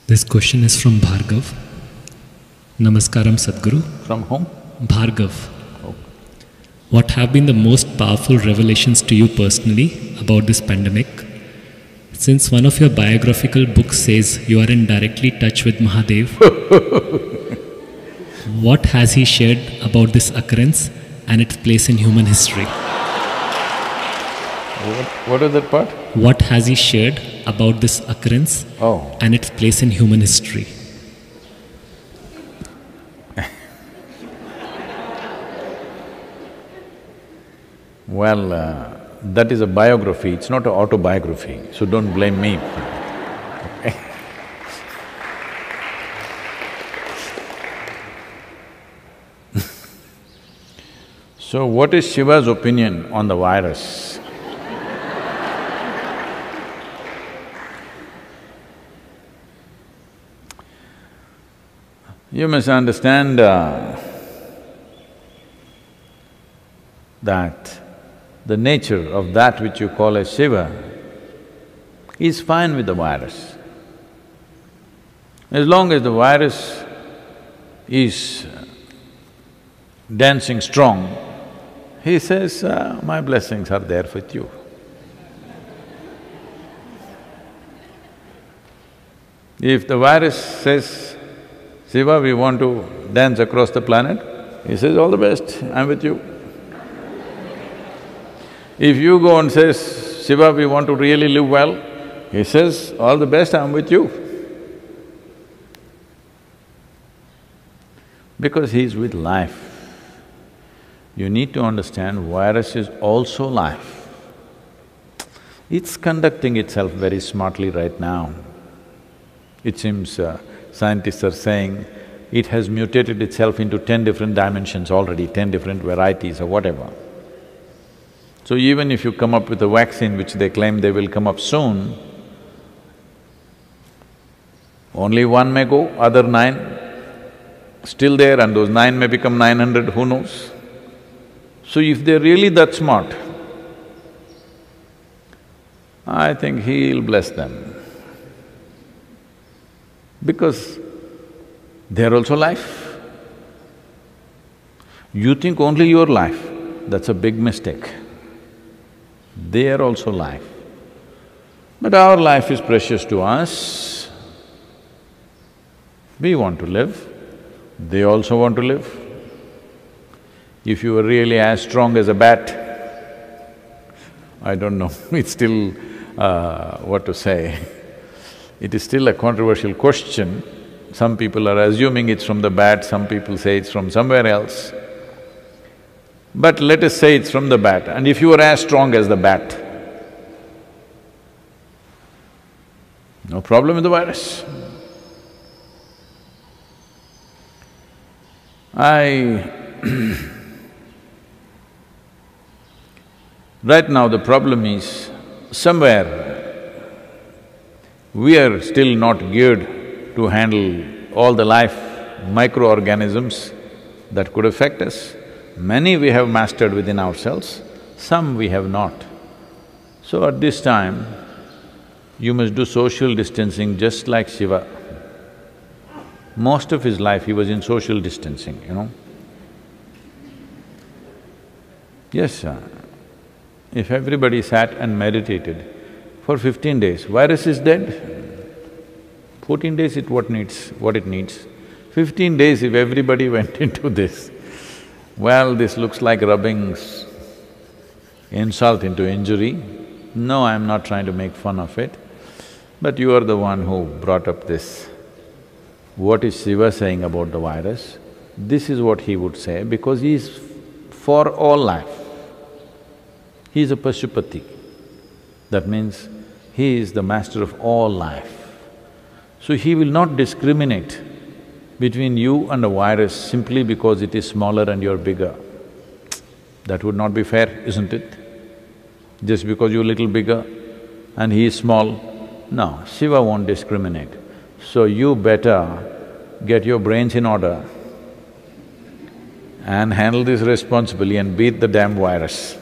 This question is from Bhargav. Namaskaram Sadhguru. From whom? Bhargav. Oh. What have been the most powerful revelations to you personally about this pandemic? Since one of your biographical books says you are in directly touch with Mahadev, what has he shared about this occurrence and its place in human history? What is that part? What has he shared about this occurrence and its place in human history? Well, that is a biography, it's not an autobiography, so don't blame me. So what is Shiva's opinion on the virus? You must understand that the nature of that which you call as Shiva is fine with the virus. As long as the virus is dancing strong, he says, my blessings are there with you. If the virus says, Shiva, we want to dance across the planet, he says, all the best, I'm with you. If you go and says, Shiva, we want to really live well, he says, all the best, I'm with you. Because he's with life. You need to understand virus is also life. It's conducting itself very smartly right now. It seems scientists are saying it has mutated itself into 10 different dimensions already, 10 different varieties or whatever. So even if you come up with a vaccine which they claim they will come up soon, only one may go, other 9 still there, and those 9 may become 900, who knows? So if they're really that smart, I think he'll bless them. Because they're also life. You think only your life, that's a big mistake. They are also life. But our life is precious to us. We want to live, they also want to live. If you were really as strong as a bat, I don't know, it's still… what to say. It is still a controversial question. Some people are assuming it's from the bat, some people say it's from somewhere else. But let us say it's from the bat, and if you are as strong as the bat, no problem with the virus. Right now the problem is, somewhere we are still not geared to handle all the life microorganisms that could affect us. Many we have mastered within ourselves, some we have not. So at this time, you must do social distancing just like Shiva. Most of his life he was in social distancing, you know. Yes, if everybody sat and meditated for 15 days, virus is dead. 14 days what it needs. 15 days if everybody went into this, well, this looks like rubbing insult into injury. No, I'm not trying to make fun of it, but you are the one who brought up this. What is Shiva saying about the virus? This is what he would say, because he is for all life. He is a Pashupati. That means he is the master of all life. So he will not discriminate between you and a virus simply because it is smaller and you're bigger. That would not be fair, isn't it? Just because you're little bigger and he is small, no, Shiva won't discriminate. So you better get your brains in order and handle this responsibly and beat the damn virus.